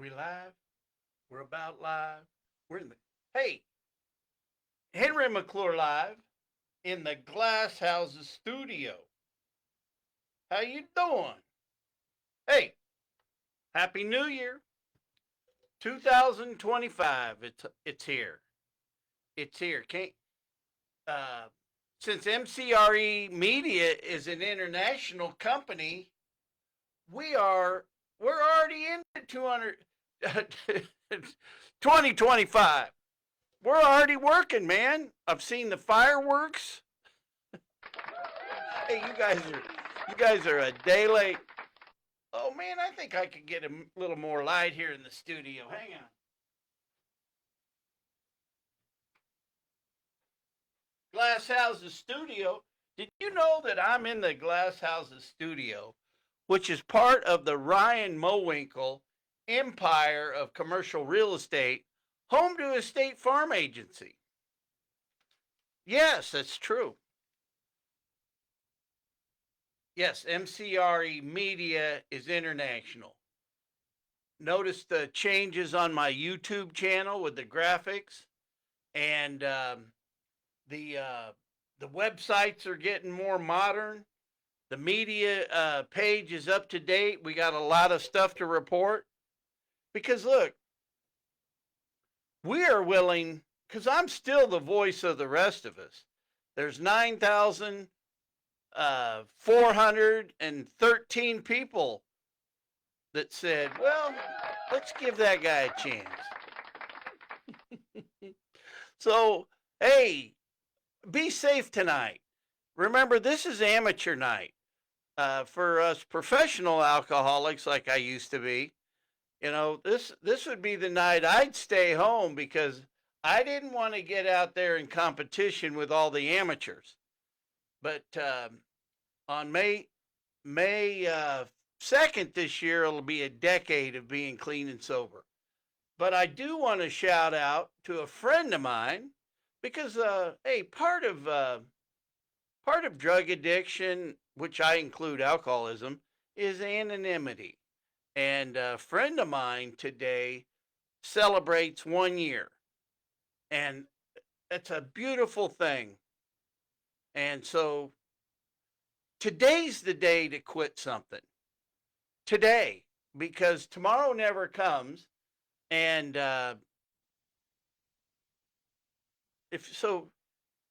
We live. We're about live. We're in the. Hey, Henry McClure live in the Glass Houses studio. How you doing? Hey, Happy New Year, 2025. It's here. It's here. Can't uh, since MCRE Media is an international company, we are we're already into 200 2025. We're already working, man. I've seen the fireworks. Hey, you guys are a day late. Oh man, I think I could get a little more light here in the studio. Hang on. Glass Houses studio. Did you know that I'm in the Glass Houses studio, which is part of the Ryan MoWinkle empire of commercial real estate, home to a state farm agency? Yes, that's true. Yes, MCRE Media is international. Notice the changes on my YouTube channel with the graphics, and the uh, the websites are getting more modern. The media page is up to date. We got a lot of stuff to report because look, we are willing because I'm still the voice of the rest of us. There's 9,413 people that said, well, let's give that guy a chance. So, hey, be safe tonight. Remember, this is amateur night. For us professional alcoholics like I used to be, this would be the night I'd stay home because I didn't want to get out there in competition with all the amateurs. But on May 2nd this year, it'll be a decade of being clean and sober. But I do want to shout out to a friend of mine because, hey, part of drug addiction, which I include alcoholism, is anonymity. And a friend of mine today celebrates 1 year. And it's a beautiful thing. And so today's the day to quit something. Today, because tomorrow never comes. And if so,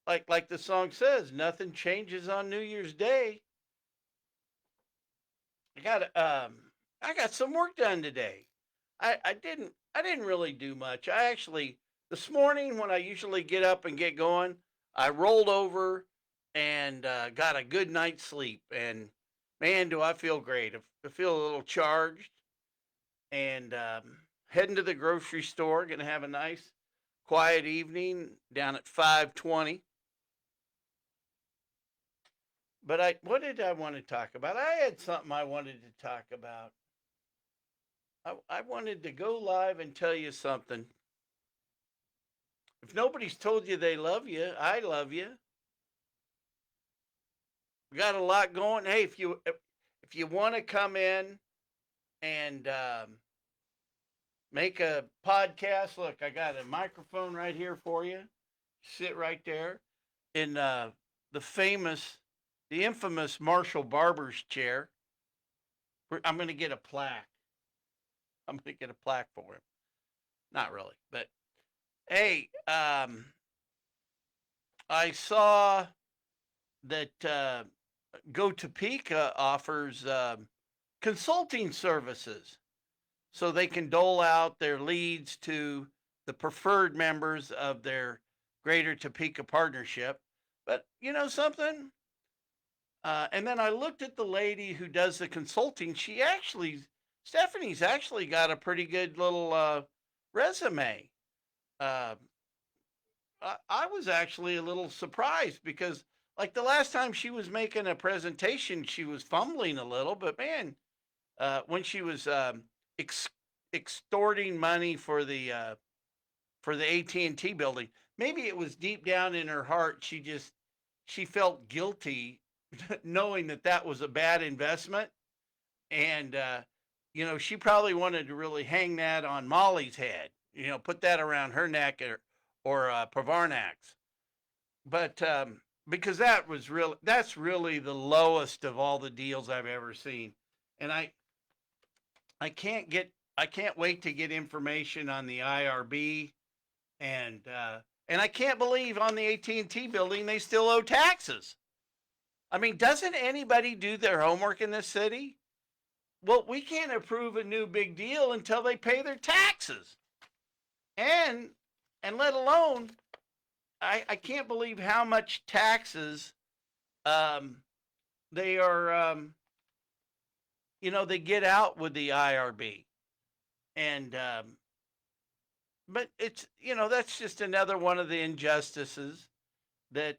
like the song says, nothing changes on New Year's Day. I got some work done today. I didn't really do much. I actually this morning when I usually get up and get going, I rolled over and got a good night's sleep. And man, do I feel great! I feel a little charged. And heading to the grocery store, gonna have a nice quiet evening down at 520. But what did I want to talk about? I had something I wanted to talk about. I wanted to go live and tell you something. If nobody's told you they love you, I love you. We got a lot going. Hey, if you want to come in and make a podcast, look, I got a microphone right here for you. Sit right there in the infamous Marshall Barber's chair. I'm going to get a plaque. I'm going to get a plaque for him. Not really, but hey, I saw that Go Topeka offers consulting services so they can dole out their leads to the preferred members of their Greater Topeka Partnership. But you know something? And then I looked at the lady who does the consulting. Stephanie's actually got a pretty good little resume. Uh, I was actually a little surprised because, like, the last time she was making a presentation, she was fumbling a little. But man, when she was ex- extorting money for the AT&T building, maybe it was deep down in her heart. She felt guilty knowing that was a bad investment, and she probably wanted to really hang that on Molly's head, put that around her neck, or Pavarnak's. But because that's really the lowest of all the deals I've ever seen. And I can't get I can't wait to get information on the IRB, and I can't believe on the AT&T building they still owe taxes. I mean, doesn't anybody do their homework in this city? Well, we can't approve a new big deal until they pay their taxes. And let alone, I can't believe how much taxes um, they are, they get out with the IRB. And, but that's just another one of the injustices that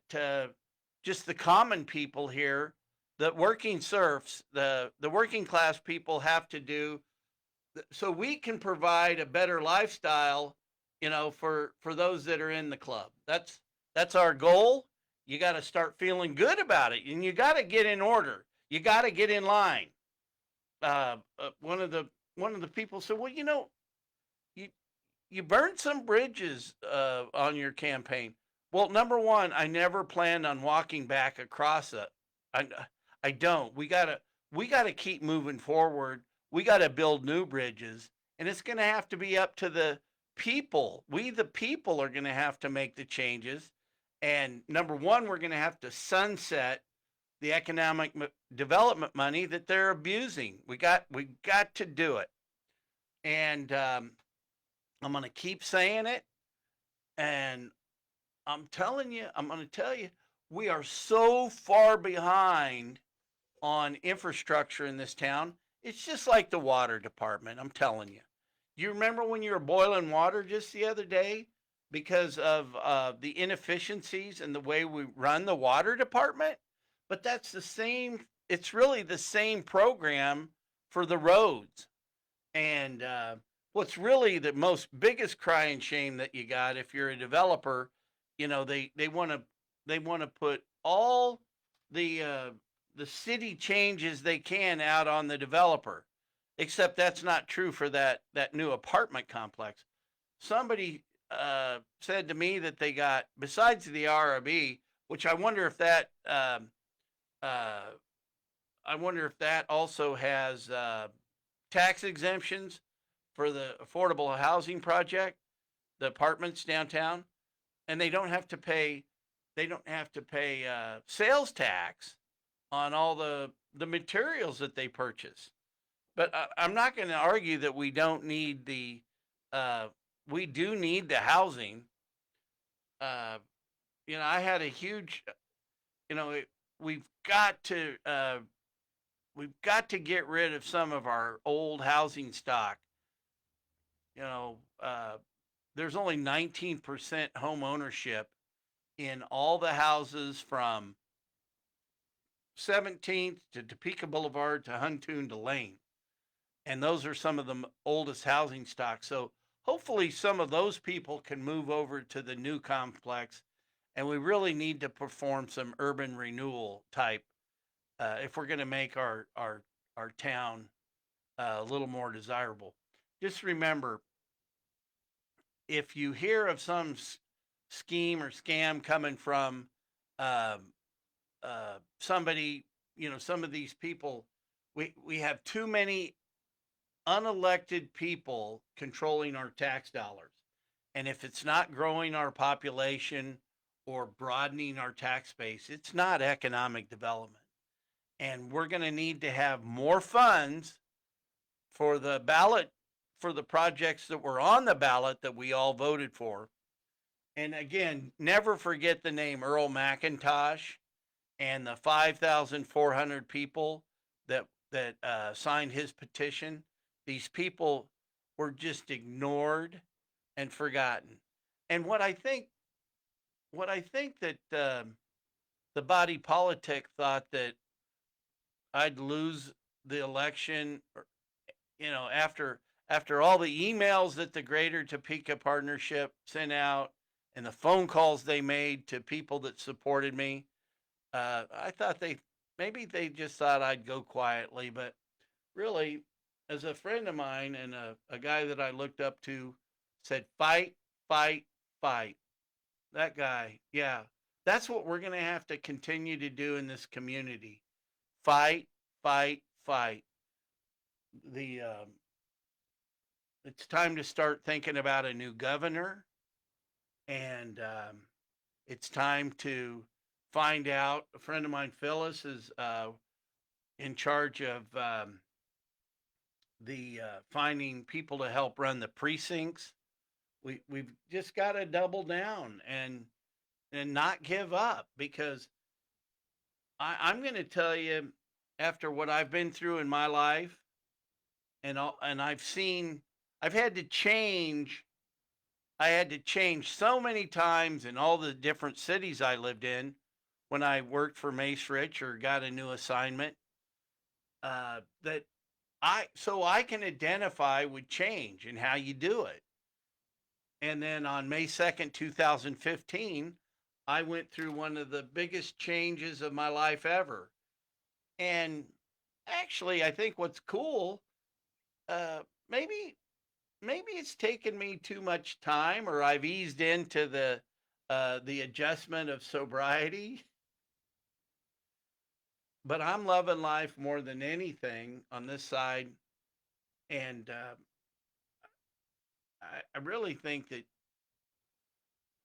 just the common people here, the working serfs, the working class people have to do so we can provide a better lifestyle, for those that are in the club. That's our goal. You got to start feeling good about it, and you got to get in order. You got to get in line. One of the people said, "Well, you you burned some bridges on your campaign." Well, number one, I never planned on walking back across it. I I don't. We gotta keep moving forward. We gotta build new bridges, and it's gonna have to be up to the people. We the people are gonna have to make the changes. And number one, we're gonna have to sunset the economic development money that they're abusing. We got to do it. And I'm gonna keep saying it. And I'm going to tell you, we are so far behind on infrastructure in this town. It's just like the water department. I'm telling you. You remember when you were boiling water just the other day because of the inefficiencies and the way we run the water department? But that's the same, it's really the same program for the roads. And what's really the most biggest crying shame that you got if you're a developer, they want to put all the the city changes they can out on the developer. Except that's not true for that new apartment complex. Somebody said to me that they got, besides the RRB, which uh, I wonder if that also has tax exemptions for the affordable housing project, the apartments downtown, and they don't have to pay sales tax on all the materials that they purchase. But I'm not going to argue that we don't need uh, we do need the housing. Uh, I had a huge, you know, it, we've got to uh, we've got to get rid of some of our old housing stock. You know, there's only 19% home ownership in all the houses from 17th to Topeka Boulevard to Huntoon to Lane. And those are some of the oldest housing stocks. So hopefully some of those people can move over to the new complex. And we really need to perform some urban renewal type if we're going to make our town a little more desirable. Just remember, if you hear of some scheme or scam coming from um, somebody, some of these people, we have too many unelected people controlling our tax dollars. And if it's not growing our population or broadening our tax base, it's not economic development. And we're going to need to have more funds for the ballot, for the projects that were on the ballot that we all voted for. And again, never forget the name Earl McIntosh and the 5,400 people that signed his petition. These people were just ignored and forgotten. And what I think that the body politic thought that I'd lose the election, after all the emails that the Greater Topeka Partnership sent out and the phone calls they made to people that supported me. I thought maybe they just thought I'd go quietly, but really, as a friend of mine and a guy that I looked up to said, fight, fight, fight. That guy, yeah, that's what we're going to have to continue to do in this community. Fight, fight, fight. The It's time to start thinking about a new governor, and it's time to find out. A friend of mine, Phyllis, is in charge of the finding people to help run the precincts. We've just got to double down and not give up, because I'm going to tell you, after what I've been through in my life, and I've had to change. I had to change so many times in all the different cities I lived in when I worked for Mace Rich or got a new assignment. That I can identify with change and how you do it. And then on May 2nd, 2015, I went through one of the biggest changes of my life ever. And actually, I think what's cool, uh, maybe maybe it's taken me too much time, or I've eased into the adjustment of sobriety, but I'm loving life more than anything on this side. And I really think that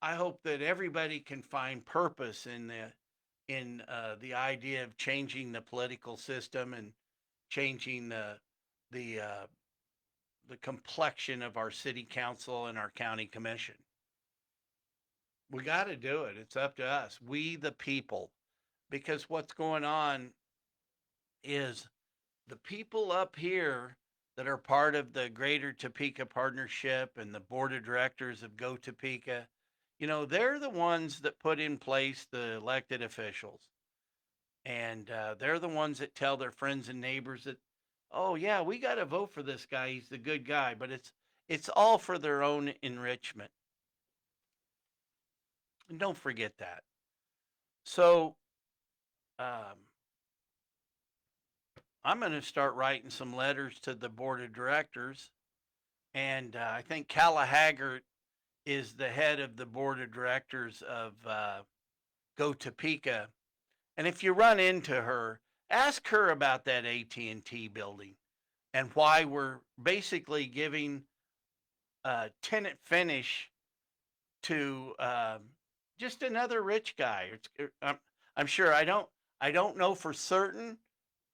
I hope that everybody can find purpose in the idea of changing the political system and changing the the complexion of our city council and our county commission. We got to do it. It's up to us, we the people, because what's going on is the people up here that are part of the Greater Topeka Partnership and the board of directors of Go Topeka, they're the ones that put in place the elected officials. And they're the ones that tell their friends and neighbors that, oh yeah, we got to vote for this guy. He's the good guy. But it's all for their own enrichment. And don't forget that. So um, I'm going to start writing some letters to the board of directors. And I think Calla Haggart is the head of the board of directors of Go Topeka. And if you run into her, ask her about that AT&T building and why we're basically giving tenant finish to just another rich guy. I'm sure I don't know for certain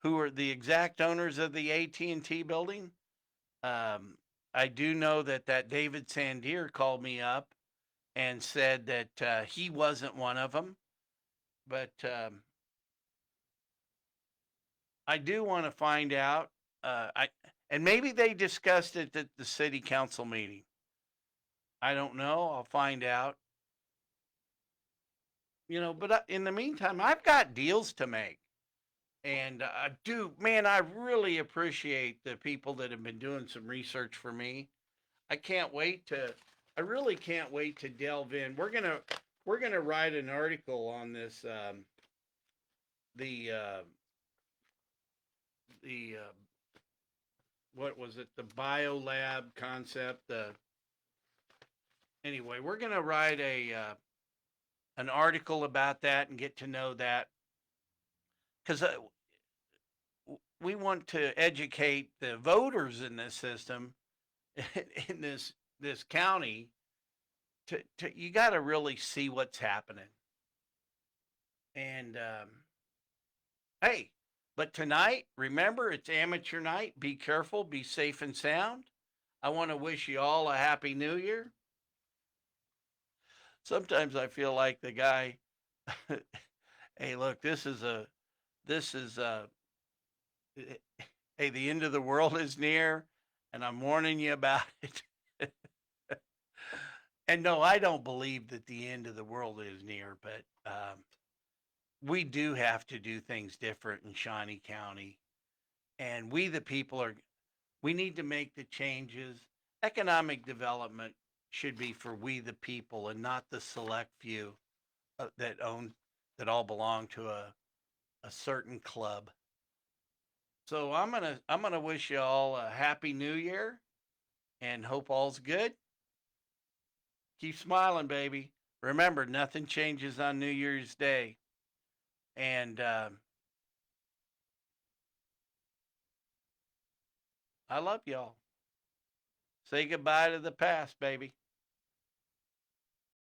who are the exact owners of the AT&T building. Um, I do know that David Sandier called me up and said that he wasn't one of them, but I do want to find out. And maybe they discussed it at the city council meeting. I don't know. I'll find out. But in the meantime, I've got deals to make. And man, I really appreciate the people that have been doing some research for me. I can't wait to, I really can't wait to delve in. We're gonna write an article on this, the, what was it, the biolab concept. Anyway, we're gonna write an article about that and get to know that, because we want to educate the voters in this system, in this county. To You got to really see what's happening. And hey, but tonight, remember, it's amateur night. Be careful, be safe and sound. I want to wish you all a happy new year. Sometimes I feel like the guy, hey, look, this is hey, the end of the world is near, and I'm warning you about it. And no, I don't believe that the end of the world is near, but we do have to do things different in Shawnee County. And we, the people, we need to make the changes. Economic development should be for we, the people, and not the select few that all belong to a certain club. So I'm gonna wish you all a happy new year and hope all's good. Keep smiling, baby. Remember, nothing changes on New Year's Day. And I love y'all. Say goodbye to the past, baby.